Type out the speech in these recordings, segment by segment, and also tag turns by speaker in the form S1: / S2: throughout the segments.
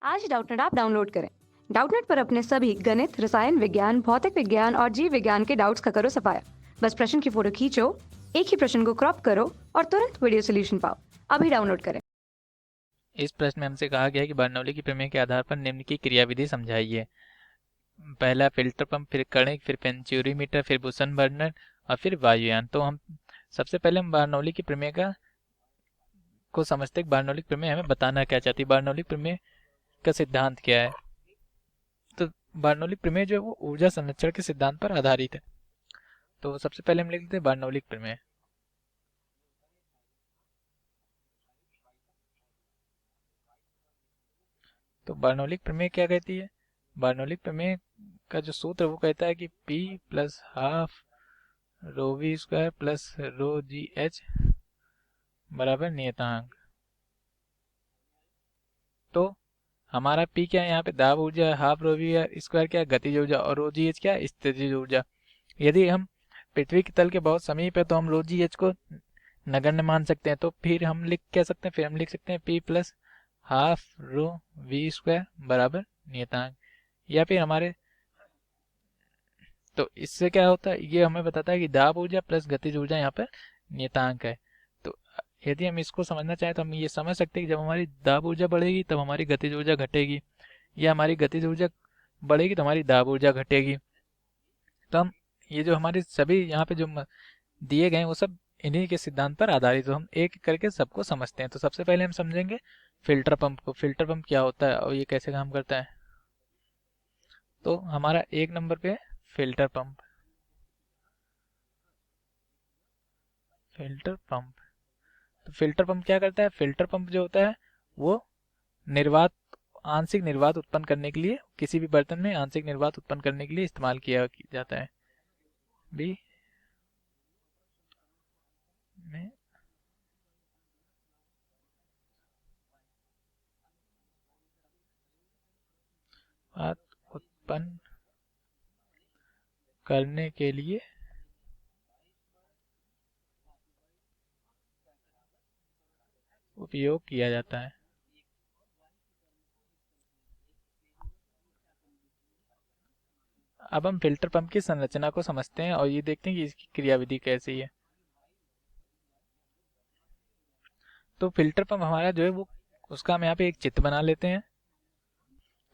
S1: आज Doubtnut app download करें। Doubtnut पर अपने सभी गणित, रसायन विज्ञान, भौतिक विज्ञान और जीव विज्ञान के डाउट्स का करो सफाया। बस प्रश्न की फोटो खींचो, एक ही प्रश्न को क्रॉप करो और तुरंत वीडियो सोल्यूशन पाओ। अभी डाउनलोड करें।
S2: इस प्रश्न में हमसे कहा गया है कि बर्नौली की प्रमेय के आधार पर निम्न की क्रियाविधि समझाइए। पहला फिल्टर पंप, फिर कणिक, फिर पेंचुरीमीटर, फिर बुसन बर्नर और फिर वायुयान। तो हम सबसे पहले हम बर्नौली की प्रमेय को समझते हैं। बर्नौली की प्रमेय हमें बताना क्या चाहती है, बर्नौली प्रमेय का सिद्धांत क्या है। तो बर्नौली प्रमेय जो है वो ऊर्जा संरक्षण के सिद्धांत पर आधारित है। तो सबसे पहले हम लिख लेते हैं बर्नौली प्रमेय। तो बर्नौली प्रमेय क्या कहती है? बर्नौली प्रमेय का जो सूत्र वो कहता है कि P plus half rho V square plus rho g h बराबर नियतांक। तो हमारा P क्या है यहाँ पे? दाब ऊर्जा। हाफ रो वी स्क्वायर क्या है? गतिज ऊर्जा। और रो जी एच क्या है? स्थितिज ऊर्जा। यदि हम पृथ्वी के तल के बहुत समीप है तो हम रो जी एच को नगण्य मान सकते हैं। तो फिर हम लिख क्या सकते हैं? फिर हम लिख सकते हैं P plus half rho V square बराबर नियतांक। या फिर हमारे, तो इससे क्या होता है, ये हमें बताता है कि दाब ऊर्जा प्लस गतिज ऊर्जा यहाँ पर नियतांक है। तो यदि हम इसको समझना चाहें तो हम ये समझ सकते हैं कि जब हमारी दाब ऊर्जा बढ़ेगी तब हमारी गतिज ऊर्जा घटेगी, या हमारी गतिज ऊर्जा बढ़ेगी तो हमारी दाब ऊर्जा घटेगी। तो हम ये जो हमारे सभी यहाँ पे जो दिए गए हैं वो सब इन्हीं के सिद्धांत पर आधारित, तो हम एक एक करके सबको समझते हैं। तो सबसे पहले हम समझेंगे फिल्टर पंप को। फिल्टर पंप क्या होता है और ये कैसे काम करता है। तो हमारा एक नंबर पे फिल्टर पंप। फिल्टर पंप, तो फिल्टर पंप क्या करता है? फिल्टर पंप जो होता है वो निर्वात, आंशिक निर्वात उत्पन्न करने के लिए, किसी भी बर्तन में आंशिक निर्वात उत्पन्न करने के लिए इस्तेमाल किया जाता है। बी में बात उत्पन्न करने के लिए उपयोग किया जाता है। अब हम फिल्टर पंप की संरचना को समझते हैं और ये देखते हैं कि इसकी क्रियाविधि कैसी है। तो फिल्टर पंप हमारा जो है वो, उसका हम यहाँ पे एक चित्र बना लेते हैं।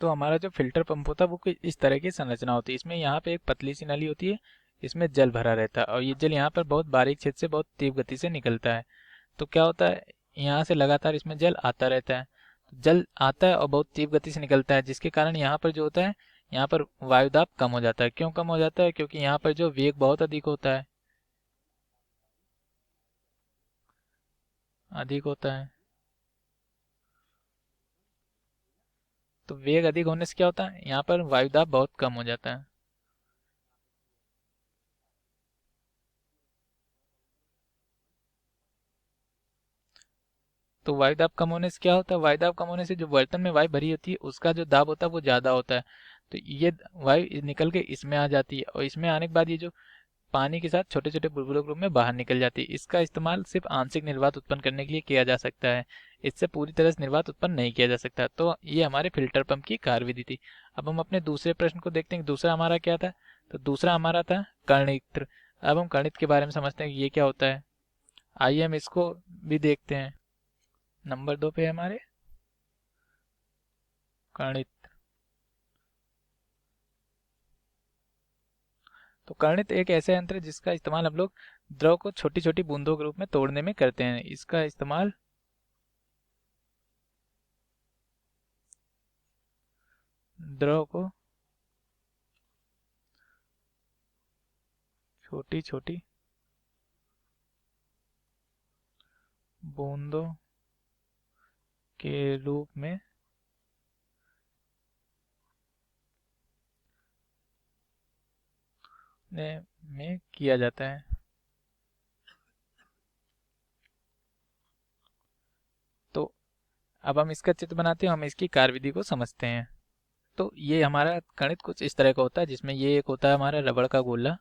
S2: तो हमारा जो फिल्टर पंप होता है वो कुछ इस तरह की संरचना होती है। इसमें यहाँ पे एक पतली सी नली होती है, इसमें जल भरा रहता है और ये जल यहाँ पर बहुत बारीक छेद से बहुत तीव्र गति से निकलता है। तो क्या होता है, यहाँ से लगातार इसमें जल आता रहता है। तो जल आता है और बहुत तीव्र गति से निकलता है, जिसके कारण यहाँ पर जो होता है, यहाँ पर वायुदाब कम हो जाता है। क्यों कम हो जाता है? क्योंकि यहाँ पर जो वेग बहुत अधिक होता है, अधिक होता है। तो वेग अधिक होने से क्या होता है, यहाँ पर वायुदाब बहुत कम हो जाता है। तो वायुदाब कम होने से क्या होता है, वायुदाब कम होने से जो बर्तन में वायु भरी होती है उसका जो दाब होता है वो ज़्यादा होता है। तो ये वायु निकल के इसमें आ जाती है और इसमें आने के बाद ये जो पानी के साथ छोटे छोटे बुलबुलों के रूप में बाहर निकल जाती है। इसका इस्तेमाल सिर्फ आंशिक निर्वात उत्पन्न करने के लिए किया जा सकता है, इससे पूरी तरह से निर्वात उत्पन्न नहीं किया जा सकता। तो ये हमारे फिल्टर पंप की कार्यविधि थी। अब हम अपने दूसरे प्रश्न को देखते हैं। दूसरा हमारा क्या था? तो दूसरा हमारा था कणित्र। अब हम कणित के बारे में समझते हैं कि ये क्या होता है। आइए हम इसको भी देखते हैं। नंबर 2 पे है हमारे कणित। तो कणित एक ऐसा यंत्र है जिसका इस्तेमाल हम लोग द्रव को छोटी छोटी बूंदों के रूप में तोड़ने में करते हैं। इसका इस्तेमाल द्रव को छोटी छोटी बूंदों के रूप में किया जाता है। तो अब हम इसका चित्र बनाते हैं, हम इसकी कार्यविधि को समझते हैं। तो ये हमारा गणित कुछ इस तरह का होता है, जिसमें ये एक होता है हमारा रबड़ का गोला,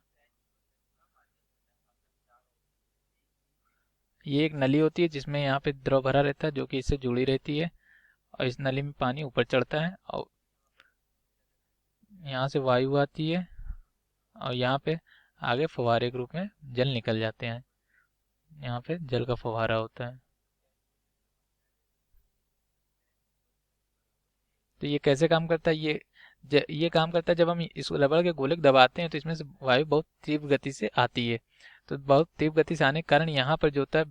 S2: ये एक नली होती है जिसमें यहाँ पे द्रव भरा रहता है जो कि इससे जुड़ी रहती है, और इस नली में पानी ऊपर चढ़ता है और यहाँ से वायु आती है और यहाँ पे आगे फव्वारे के रूप में जल निकल जाते हैं। यहाँ पे जल का फव्वारा होता है। तो ये कैसे काम करता है? ये काम करता है जब हम इस रबड़ के गोले को दबाते हैं तो इसमें से वायु बहुत तीव्र गति से आती है। तो बहुत तीव्र गति से आने के कारण यहाँ पर जो होता है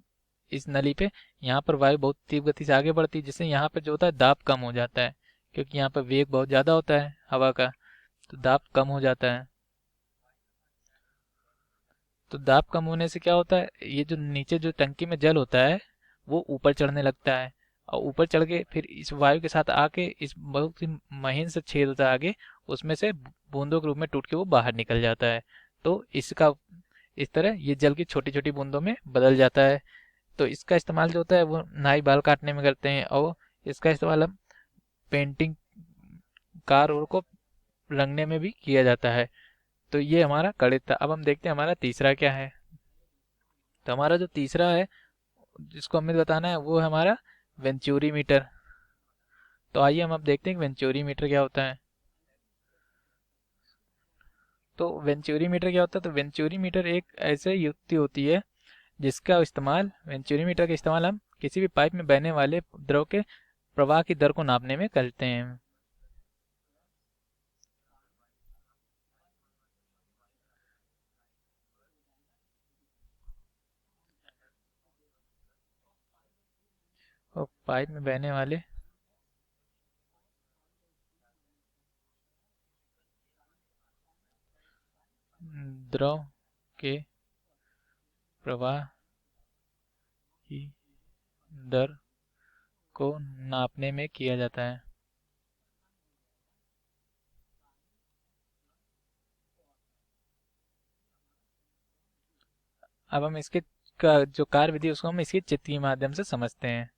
S2: इस नली पे, यहाँ पर वायु बहुत तीव्र गति से आगे बढ़ती है, जिससे यहाँ पर जो होता है दाब कम हो जाता है, क्योंकि यहाँ पर वेग बहुत ज़्यादा होता है हवा का, तो दाब कम हो जाता है। तो दाब कम होने से क्या होता है, ये जो नीचे जो टंकी में जल होता है वो ऊपर चढ़ने लगता है, और ऊपर चढ़ के फिर इस वायु के साथ आके इस बहुत ही महीन से छेद होता है आगे, उसमें से बूंदों के रूप में टूट के वो बाहर निकल जाता है। तो इसका इस तरह ये जल की छोटी छोटी बूंदों में बदल जाता है। तो इसका इस्तेमाल जो होता है वो नाई बाल काटने में करते हैं, और इसका इस्तेमाल हम पेंटिंग, कार और को रंगने में भी किया जाता है। तो ये हमारा गणित था। अब हम देखते हैं हमारा तीसरा क्या है। तो हमारा जो तीसरा है जिसको हमें बताना है वो है हमारा वेंचुरी मीटर। तो आइए हम अब देखते हैं कि वेंचुरी मीटर क्या होता है। तो वेंचुरी मीटर क्या होता है? तो वेंचुरी मीटर एक ऐसे युक्ति होती है जिसका इस्तेमाल, वेंचुरी मीटर का इस्तेमाल हम किसी भी पाइप में बहने वाले द्रव के प्रवाह की दर को नापने में करते हैं। और पाइप में बहने वाले द्रव के प्रवाह की दर को नापने में किया जाता है। अब हम इसके का जो कार्य विधि उसको हम इसके चित्र के माध्यम से समझते हैं।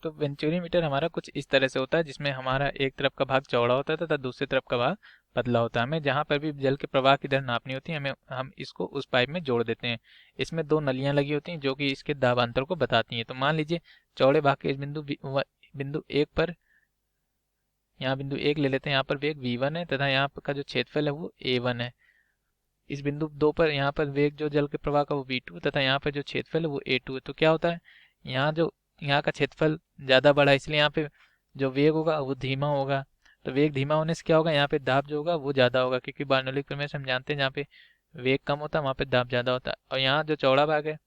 S2: तो वेंचुरी मीटर हमारा कुछ इस तरह से होता है, जिसमें हमारा एक तरफ का भाग चौड़ा होता है तथा दूसरी तरफ का भाग पतला होता है। हमें जहाँ पर भी जल के प्रवाह की दर नापनी होती है, हमें हम इसको उस पाइप में जोड़ देते हैं। इसमें दो नलियां लगी होती हैं जो कि इसके दाबांतर को बताती हैं। तो मान लीजिए चौड़े भाग के इस बिंदु एक पर, यहाँ बिंदु एक ले लेते हैं, यहाँ पर वेग v1 है तथा यहाँ का जो क्षेत्रफल है वो a1 है। इस बिंदु दो पर, यहाँ पर वेग जो जल के प्रवाह का वो v2 तथा यहाँ पर जो क्षेत्रफल है वो a2 है। तो क्या होता है, यहाँ का क्षेत्रफल ज़्यादा बड़ा है, इसलिए यहाँ पे जो वेग होगा वो धीमा होगा। तो वेग धीमा होने से क्या होगा, यहाँ पे दाब जो होगा वो ज़्यादा होगा, क्योंकि बर्नौली प्रमेय से हम जानते हैं जहाँ पे वेग कम होता है वहाँ पे दाब ज़्यादा होता है। और यहाँ जो चौड़ा भाग है,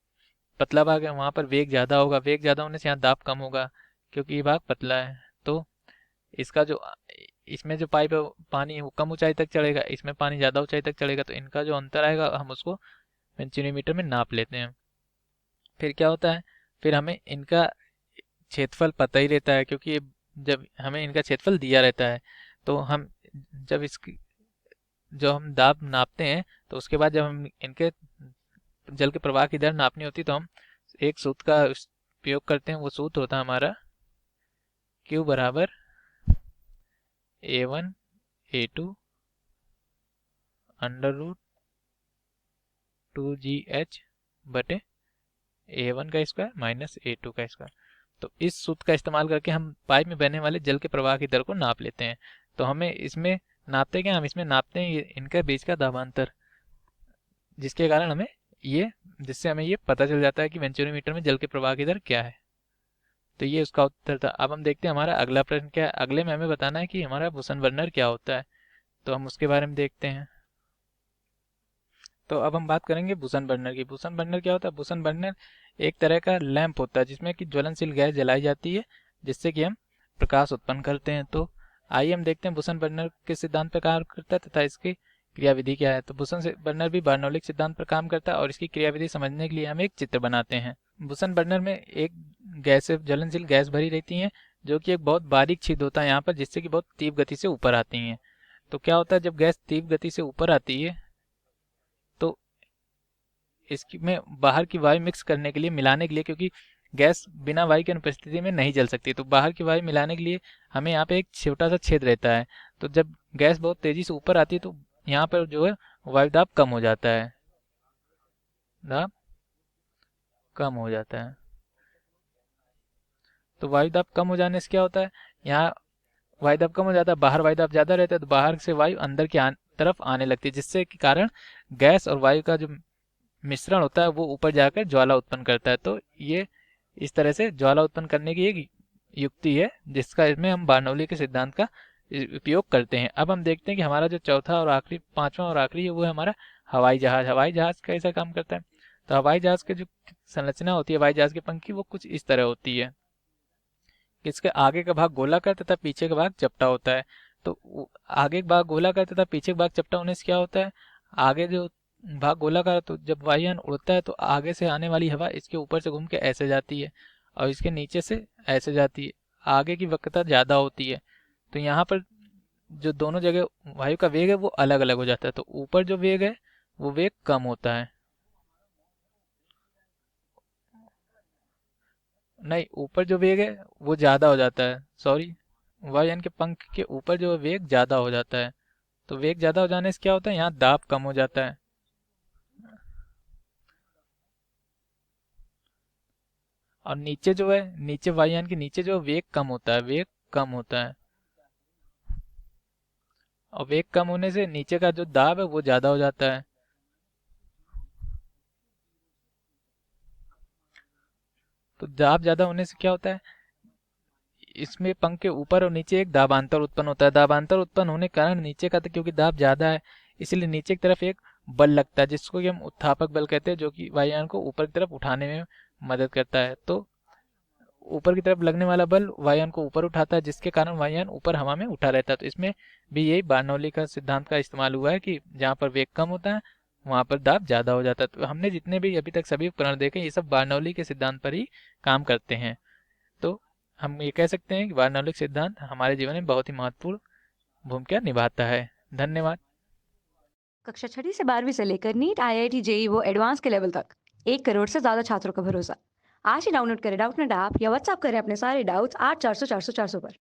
S2: पतला भाग है, वहाँ पर वेग ज़्यादा होगा। वेग ज़्यादा होने से यहाँ दाब कम होगा, क्योंकि ये भाग पतला है। तो इसका जो, इसमें जो पाइप है पानी वो कम ऊंचाई तक चढ़ेगा, इसमें पानी ज़्यादा ऊंचाई तक चढ़ेगा। तो इनका जो अंतर आएगा हम उसको सेंटीमीटर में नाप लेते हैं। फिर क्या होता है, फिर हमें इनका क्षेत्रफल पता ही रहता है, क्योंकि जब हमें इनका क्षेत्रफल दिया रहता है तो हम जब इसकी जो हम दाब नापते हैं तो उसके बाद जब हम इनके जल के प्रवाह की दर नापनी होती है तो हम एक सूत्र का उपयोग करते हैं। वो सूत्र होता है हमारा Q बराबर A1 A2 under root 2GH बटे A1 का स्क्वायर माइनस A2 का स्क्वायर। तो इस सूत्र का इस्तेमाल करके हम पाइप में बहने वाले जल के प्रवाह की दर को नाप लेते हैं। तो हमें इसमें नापते क्या, हम इसमें नापते हैं इनके बीच का दाबांतर, जिसके कारण हमें ये, जिससे हमें ये पता चल जाता है कि वेंचुरीमीटर में जल के प्रवाह की दर क्या है। तो ये उसका उत्तर था। अब हम देखते हैं हमारा अगला प्रश्न क्या है। अगले में हमें बताना है कि हमारा बुसन बर्नर क्या होता है, तो हम उसके बारे में देखते हैं। तो अब हम बात करेंगे बुसन बर्नर की। बुसन बर्नर क्या होता है? बुसन बर्नर एक तरह का लैंप होता है जिसमें कि ज्वलनशील गैस जलाई जाती है, जिससे कि हम प्रकाश उत्पन्न करते हैं। तो आइए हम देखते हैं बुसन बर्नर किस सिद्धांत पर कार्य करता है तथा इसकी क्रियाविधि क्या है। तो बुसन बर्नर भी बर्नौलिक सिद्धांत पर काम करता है, और इसकी क्रियाविधि समझने के लिए हम एक चित्र बनाते हैं। बुसन बर्नर में एक गैस, ज्वलनशील गैस भरी रहती है, जो कि एक बहुत बारीक छिद्र होता है यहाँ पर, जिससे कि बहुत तीव्र गति से ऊपर आती हैं। तो क्या होता है, जब गैस तीव्र गति से ऊपर आती है तो इसकी में बाहर की वायु मिक्स करने के लिए, मिलाने के लिए, क्योंकि गैस बिना वायु की अनुपस्थिति में नहीं जल सकती, तो बाहर की वायु मिलाने के लिए हमें यहाँ पे एक छोटा सा छेद रहता है। तो जब गैस बहुत तेजी से ऊपर आती है तो यहाँ पर जो है वायु दाब कम हो जाता है, दाब कम हो जाता है। तो वायु दाब कम हो जाने से क्या होता है, यहाँ वायु दाब कम हो जाता है, बाहर वायु दाब ज़्यादा रहता है, तो बाहर से वायु अंदर की तरफ आने लगती है, जिससे के कारण गैस और वायु का जो मिश्रण होता है वो ऊपर जाकर ज्वाला उत्पन्न करता है। तो ये इस तरह से ज्वाला उत्पन्न करने की एक युक्ति है, जिसका इसमें हम बारनौली के सिद्धांत का उपयोग करते हैं। अब हम देखते हैं कि हमारा जो चौथा और आखिरी, पांचवा और आखिरी है, वो है हमारा हवाई जहाज। हवाई जहाज कैसा काम करता है, तो हवाई जहाज की जो संरचना होती है हवाई जहाज के पंख की, वो कुछ इस तरह होती है कि इसके आगे का भाग गोलाकार तथा पीछे का भाग चपटा होता है। तो आगे का भाग गोलाकार तथा पीछे का भाग चपटा होने से क्या होता है, आगे जो भाग गोलाकार, तो जब वायुयान उड़ता है तो आगे से आने वाली हवा इसके ऊपर से घूम के ऐसे जाती है और इसके नीचे से ऐसे जाती है, आगे की वक्रता ज़्यादा होती है। तो यहाँ पर जो दोनों जगह वायु का वेग है वो अलग अलग हो जाता है। तो ऊपर जो वेग है वो वेग कम होता है, नहीं, ऊपर जो वेग है वो ज़्यादा हो जाता है, सॉरी, वायुयान के पंख के ऊपर जो वेग ज़्यादा हो जाता है। तो वेग ज़्यादा हो जाने से क्या होता है, यहाँ दाब कम हो जाता है। और नीचे जो है, नीचे वायुयान के नीचे जो वेग कम होता है, वेग कम होता है, और वेग कम होने से नीचे का जो दाब है वो ज़्यादा हो जाता है। तो दाब ज़्यादा होने से क्या होता है, इसमें पंख के ऊपर और नीचे एक दाबांतर उत्पन्न होता है। दाबांतर उत्पन्न होने के कारण नीचे का, तो क्योंकि दाब ज़्यादा है इसलिए नीचे की तरफ एक बल लगता है, जिसको कि हम उत्थापक बल कहते हैं, जो कि वायुयान को ऊपर की तरफ उठाने में मदद करता है। तो ऊपर की तरफ लगने वाला बल वायुयान को ऊपर उठाता है, जिसके कारण वायुयान ऊपर हवा में उठा रहता है। तो इसमें भी यही बारनौली का सिद्धांत का इस्तेमाल हुआ है कि जहाँ पर वेग कम होता है वहाँ पर दाब ज़्यादा हो जाता है। तो हमने जितने भी अभी तक सभी उपकरण देखे, ये सब बारनौली के सिद्धांत पर ही काम करते हैं। तो हम ये कह सकते हैं कि बारनौली सिद्धांत हमारे जीवन में बहुत ही महत्वपूर्ण भूमिका निभाता है। धन्यवाद।
S1: कक्षा 6ठी से 12वीं से लेकर नीट, IIT, जेई वो एडवांस के लेवल तक 1 करोड़ से ज़्यादा छात्रों का भरोसा। आज ही डाउनलोड करें डाउटनेट ऐप या व्हाट्सएप करें अपने सारे डाउट्स 8400 400 400 पर।